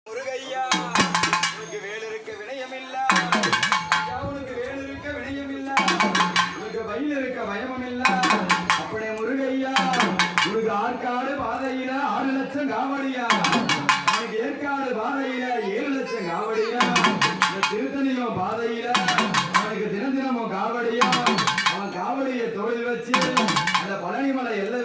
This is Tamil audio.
முருகையா உனக்கு வேல் இருக்க வினயம் இல்ல, உனக்கு வேல் இருக்க வினயம் இல்ல, உனக்கு வயல் இருக்க பயமும் இல்ல. அப்படியே முருகையா உனக்கு ஆற்காடு பாதையில 6 லட்சம் காவடியா, உனக்கு ஏற்காடு பாதையில 7 லட்சம் காவடியா, இந்த திருத்தணியோ பாதையில அவனுக்கு தினமும் காவடியா. அவன் காவடியை தோளில் வச்சு அந்த பழனிமலை எல்லை